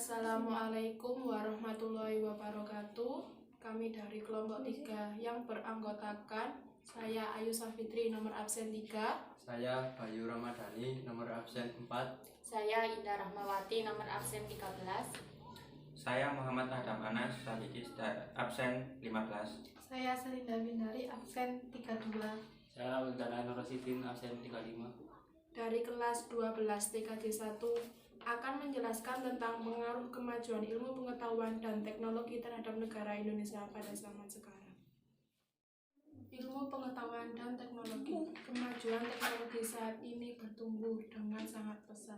Assalamualaikum warahmatullahi wabarakatuh. Kami dari kelompok 3 yang beranggotakan saya Ayu Safitri nomor absen 3, saya Bayu Ramadhani nomor absen 4, saya Indah Rahmawati nomor absen 13, saya Muhammad Adam Anas Sadikis absen 15, saya Selinda Bindari absen 32, saya Wildana Nurrosidin absen 35. Dari kelas 12 TKJ 1 akan menjelaskan tentang pengaruh kemajuan ilmu pengetahuan dan teknologi terhadap negara Indonesia pada zaman sekarang. Ilmu pengetahuan dan teknologi. Kemajuan teknologi saat ini bertumbuh dengan sangat pesat.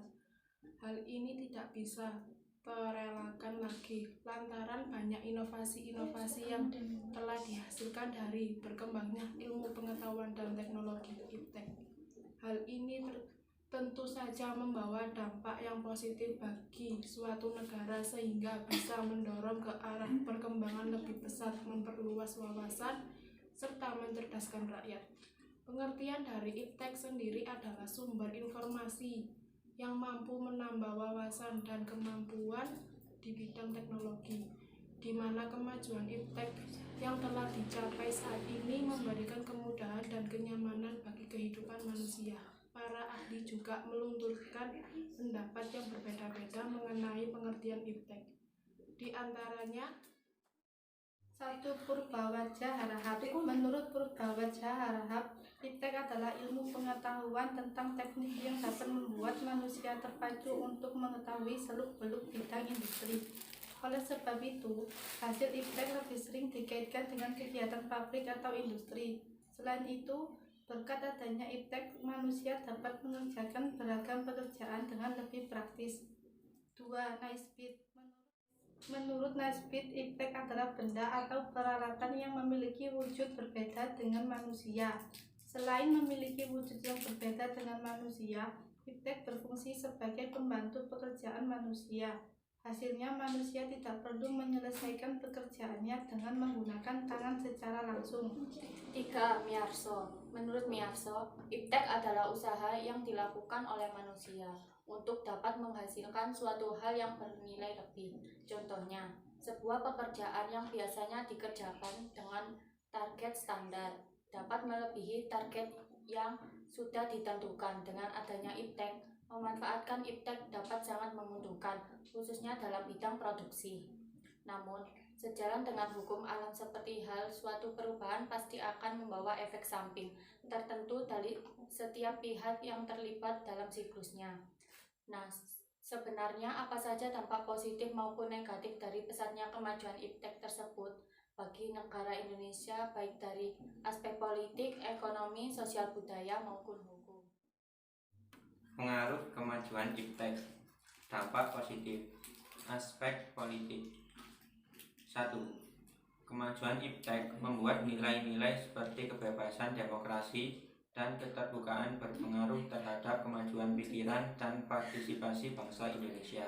Hal ini tidak bisa terelakkan lagi lantaran banyak inovasi-inovasi yang telah dihasilkan dari berkembangnya ilmu pengetahuan dan teknologi IPTEK. Hal ini tentu saja membawa dampak yang positif bagi suatu negara sehingga bisa mendorong ke arah perkembangan lebih pesat, memperluas wawasan, serta mencerdaskan rakyat. Pengertian dari IPTEK sendiri adalah sumber informasi yang mampu menambah wawasan dan kemampuan di bidang teknologi, di mana kemajuan IPTEK yang telah dicapai saat ini memberikan kemudahan dan kenyamanan bagi kehidupan manusia. Para ahli juga melunturkan pendapat yang berbeda-beda mengenai pengertian IPTEK. Di antaranya, 1. Purbawajah Harahap. Menurut Purbawajah Harahap, IPTEK adalah ilmu pengetahuan tentang teknik yang dapat membuat manusia terpacu untuk mengetahui seluk-beluk bidang industri. Oleh sebab itu, hasil IPTEK lebih sering dikaitkan dengan kegiatan pabrik atau industri. Selain itu, berkat adanya IPTEK, manusia dapat mengerjakan beragam pekerjaan dengan lebih praktis. 2. Naisbit. Menurut Naisbit, IPTEK adalah benda atau peralatan yang memiliki wujud berbeda dengan manusia. Selain memiliki wujud yang berbeda dengan manusia, IPTEK berfungsi sebagai pembantu pekerjaan manusia. Hasilnya, manusia tidak perlu menyelesaikan pekerjaannya dengan menggunakan tangan secara langsung. 3. Miyarso. Menurut Miyarso, IPTEK adalah usaha yang dilakukan oleh manusia untuk dapat menghasilkan suatu hal yang bernilai lebih. Contohnya, sebuah pekerjaan yang biasanya dikerjakan dengan target standar dapat melebihi target yang sudah ditentukan. Dengan adanya IPTEK, memanfaatkan IPTEK dapat sangat menguntungkan, khususnya dalam bidang produksi. Namun, sejalan dengan hukum alam seperti hal suatu perubahan pasti akan membawa efek samping tertentu dari setiap pihak yang terlibat dalam siklusnya. Nah, sebenarnya apa saja dampak positif maupun negatif dari pesatnya kemajuan IPTEK tersebut bagi negara Indonesia, baik dari aspek politik, ekonomi, sosial budaya maupun hukum? Pengaruh kemajuan IPTEK. Dampak positif. Aspek politik. 1. Kemajuan IPTEK membuat nilai-nilai seperti kebebasan, demokrasi, dan keterbukaan berpengaruh terhadap kemajuan pikiran dan partisipasi bangsa Indonesia.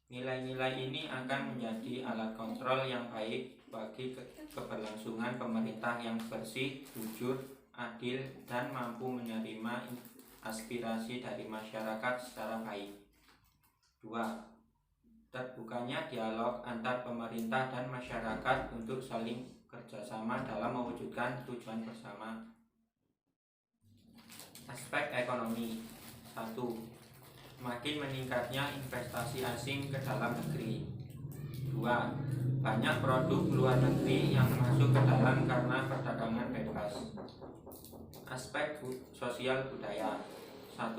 Nilai-nilai ini akan menjadi alat kontrol yang baik bagi keberlangsungan pemerintah yang bersih, jujur, adil, dan mampu menerima aspirasi dari masyarakat secara baik. 2. Terbukanya dialog antar pemerintah dan masyarakat untuk saling kerjasama dalam mewujudkan tujuan bersama. Aspek ekonomi. 1. Makin meningkatnya investasi asing ke dalam negeri. 2. Banyak produk luar negeri yang masuk ke dalam karena perdagangan bebas. Aspek sosial budaya. 1.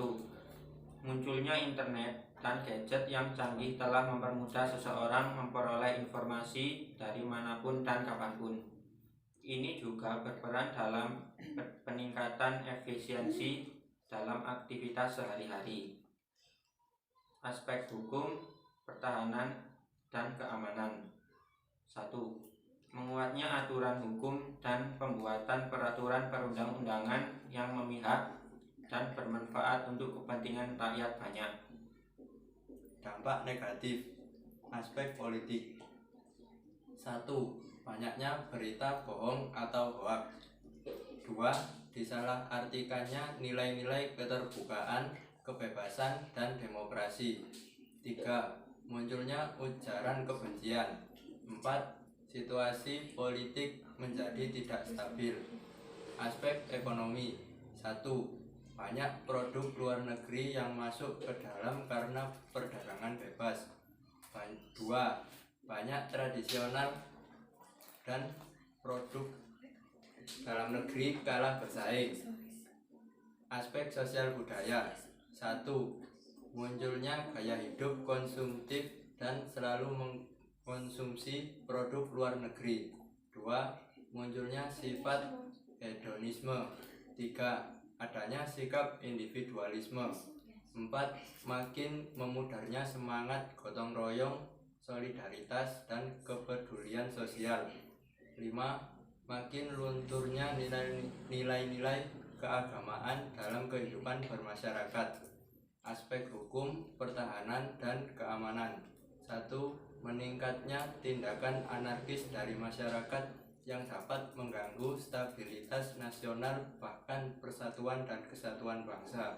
Munculnya internet dan gadget yang canggih telah mempermudah seseorang memperoleh informasi dari manapun dan kapanpun. Ini juga berperan dalam peningkatan efisiensi dalam aktivitas sehari-hari. Aspek hukum, pertahanan, dan keamanan. 1. Menguatnya aturan hukum dan pembuatan peraturan perundang-undangan yang memihak dan bermanfaat untuk kepentingan rakyat banyak. Dampak negatif. Aspek politik. 1. Banyaknya berita bohong atau hoaks. 2. Disalahartikannya nilai-nilai keterbukaan, kebebasan, dan demokrasi. 3. munculnya ujaran kebencian. 4. Situasi politik menjadi tidak stabil. Aspek ekonomi. 1. Banyak produk luar negeri yang masuk ke dalam karena perdagangan bebas. 2. Banyak tradisional dan produk dalam negeri kalah bersaing. Aspek sosial budaya. 1. Munculnya gaya hidup konsumtif dan selalu mengkonsumsi produk luar negeri. 2. Munculnya sifat hedonisme. 3. Adanya sikap individualisme. 4. Makin memudarnya semangat gotong royong, solidaritas, dan kepedulian sosial. 5. Makin lunturnya nilai-nilai keagamaan dalam kehidupan bermasyarakat. Aspek hukum, pertahanan, dan keamanan. 1. Meningkatnya tindakan anarkis dari masyarakat yang dapat mengganggu stabilitas nasional bahkan persatuan dan kesatuan bangsa.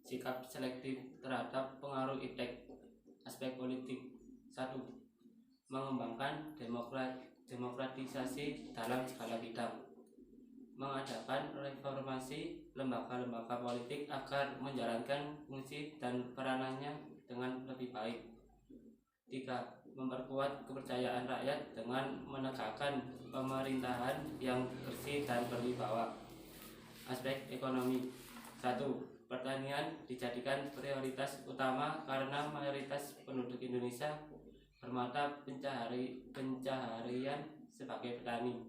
Sikap selektif terhadap pengaruh iptek. Aspek politik. 1. Mengembangkan demokratisasi dalam segala bidang. Mengadakan reformasi lembaga-lembaga politik agar menjalankan fungsi dan peranannya dengan lebih baik. 3. Memperkuat kepercayaan rakyat dengan menegakkan pemerintahan yang bersih dan berwibawa. Aspek ekonomi. 1. Pertanian dijadikan prioritas utama karena mayoritas penduduk Indonesia bermata pencaharian sebagai petani.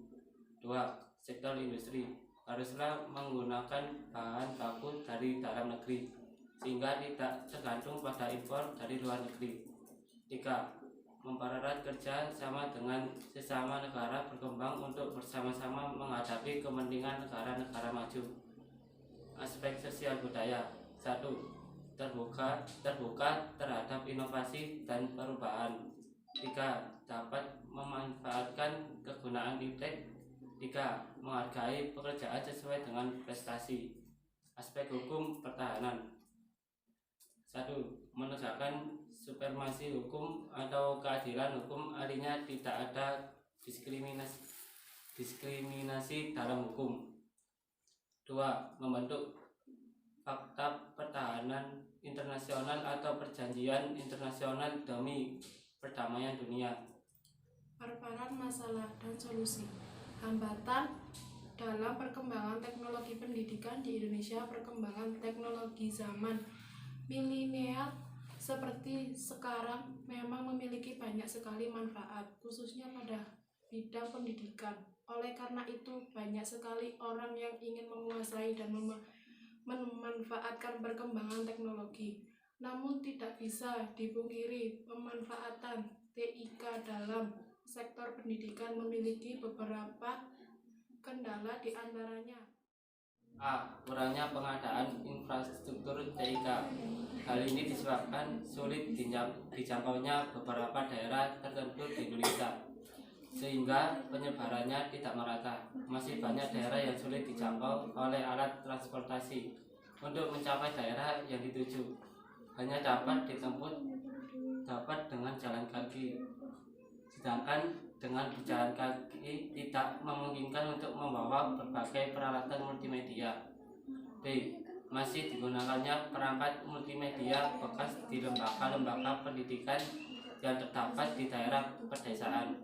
2. Sektor industri haruslah menggunakan bahan baku dari dalam negeri sehingga tidak tergantung pada impor dari luar negeri. 3. Mempererat kerja sama dengan sesama negara berkembang untuk bersama-sama menghadapi kepentingan negara-negara maju. Aspek sosial budaya. 1. Terbuka terhadap inovasi dan perubahan. 3. Dapat memanfaatkan kegunaan iptek. 3. Menghargai pekerjaan sesuai dengan prestasi. Aspek hukum pertahanan. 1. Menegakkan supremasi hukum atau keadilan hukum, artinya tidak ada diskriminasi dalam hukum. 2. Membentuk fakta pertahanan internasional atau perjanjian internasional demi perdamaian dunia. Paparan masalah dan solusi. Hambatan dalam perkembangan teknologi pendidikan di Indonesia. Perkembangan teknologi zaman milenial seperti sekarang memang memiliki banyak sekali manfaat, khususnya pada bidang pendidikan. Oleh karena itu, banyak sekali orang yang ingin menguasai dan memanfaatkan perkembangan teknologi. Namun tidak bisa dipungkiri pemanfaatan TIK dalam sektor pendidikan memiliki beberapa kendala, di antaranya A. Kurangnya pengadaan infrastruktur TIK. Hal ini disebabkan sulit dijangkaunya beberapa daerah tertentu di Indonesia, sehingga penyebarannya tidak merata. Masih banyak daerah yang sulit dijangkau oleh alat transportasi untuk mencapai daerah yang dituju. Hanya dapat ditempuh dengan jalan kaki. Sedangkan dengan berjalan kaki tidak memungkinkan untuk membawa berbagai peralatan multimedia. B. Masih digunakannya perangkat multimedia bekas di lembaga-lembaga pendidikan yang terdapat di daerah pedesaan.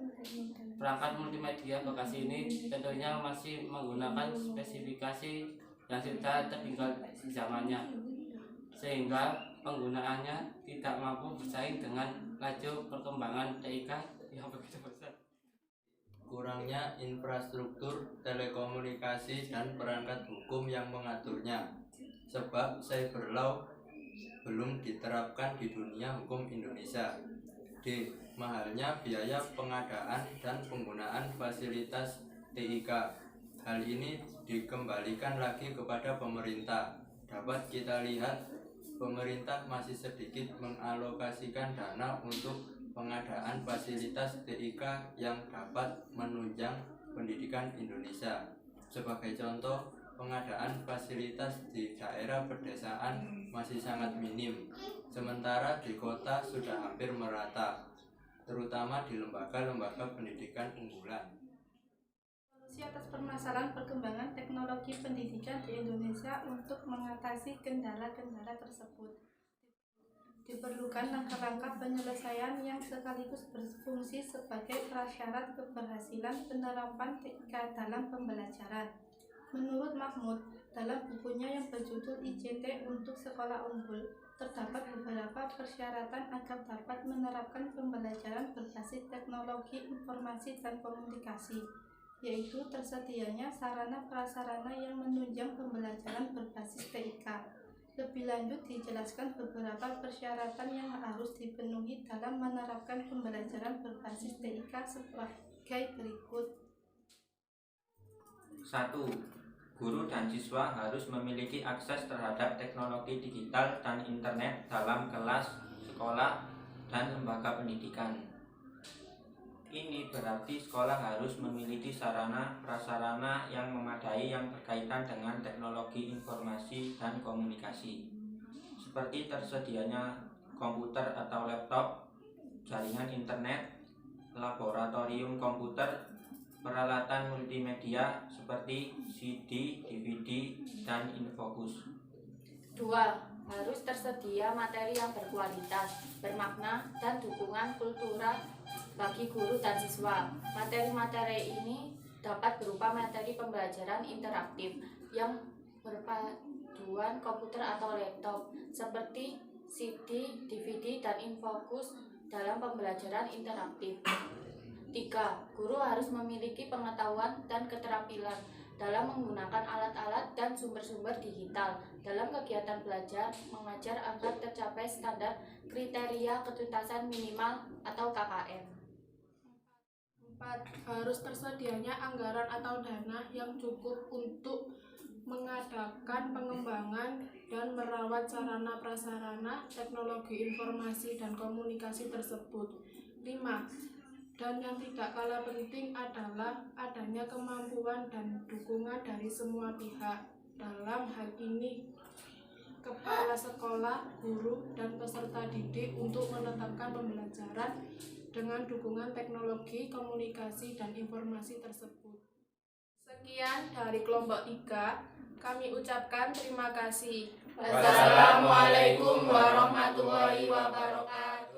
Perangkat multimedia bekas ini tentunya masih menggunakan spesifikasi yang sudah tertinggal zamannya, sehingga penggunaannya tidak mampu bersaing dengan laju perkembangan TIK yang begitu besar. Kurangnya infrastruktur telekomunikasi dan perangkat hukum yang mengaturnya, sebab cyber law belum diterapkan di dunia hukum Indonesia. D. Mahalnya biaya pengadaan dan penggunaan fasilitas TIK. Hal ini dikembalikan lagi kepada pemerintah. Dapat kita lihat, pemerintah masih sedikit mengalokasikan dana untuk pengadaan fasilitas TIK yang dapat menunjang pendidikan Indonesia. Sebagai contoh, pengadaan fasilitas di daerah pedesaan masih sangat minim, sementara di kota sudah hampir merata, terutama di lembaga-lembaga pendidikan unggulan. Solusi atas permasalahan perkembangan teknologi pendidikan di Indonesia untuk mengatasi kendala-kendala tersebut. Diperlukan langkah-langkah penyelesaian yang sekaligus berfungsi sebagai prasyarat keberhasilan penerapan TIK dalam pembelajaran. Menurut Mahmud, dalam bukunya yang berjudul ICT untuk Sekolah Unggul, terdapat beberapa persyaratan agar dapat menerapkan pembelajaran berbasis teknologi informasi dan komunikasi, yaitu tersedianya sarana-prasarana yang menunjang pembelajaran berbasis TIK. Lebih lanjut dijelaskan beberapa persyaratan yang harus dipenuhi dalam menerapkan pembelajaran berbasis TIK sebagai berikut. 1. Guru dan siswa harus memiliki akses terhadap teknologi digital dan internet dalam kelas, sekolah, dan lembaga pendidikan. Ini berarti sekolah harus memiliki sarana-prasarana yang memadai yang berkaitan dengan teknologi informasi dan komunikasi, seperti tersedianya komputer atau laptop, jaringan internet, laboratorium komputer, peralatan multimedia seperti CD, DVD, dan infokus. 2. Harus tersedia materi yang berkualitas, bermakna, dan dukungan kultural bagi guru dan siswa. Materi-materi ini dapat berupa materi pembelajaran interaktif yang berpaduan komputer atau laptop, seperti CD, DVD, dan infokus dalam pembelajaran interaktif. 3. Guru harus memiliki pengetahuan dan keterampilan dalam menggunakan alat-alat dan sumber-sumber digital dalam kegiatan belajar mengajar agar tercapai standar kriteria ketuntasan minimal atau KKM. 4. Harus tersedianya anggaran atau dana yang cukup untuk mengadakan pengembangan dan merawat sarana prasarana teknologi informasi dan komunikasi tersebut. 5. Dan yang tidak kalah penting adalah adanya kemampuan dan dukungan dari semua pihak. Dalam hal ini, kepala sekolah, guru, dan peserta didik untuk menetapkan pembelajaran dengan dukungan teknologi, komunikasi, dan informasi tersebut. Sekian dari kelompok 3, kami ucapkan terima kasih. Wassalamualaikum warahmatullahi wabarakatuh.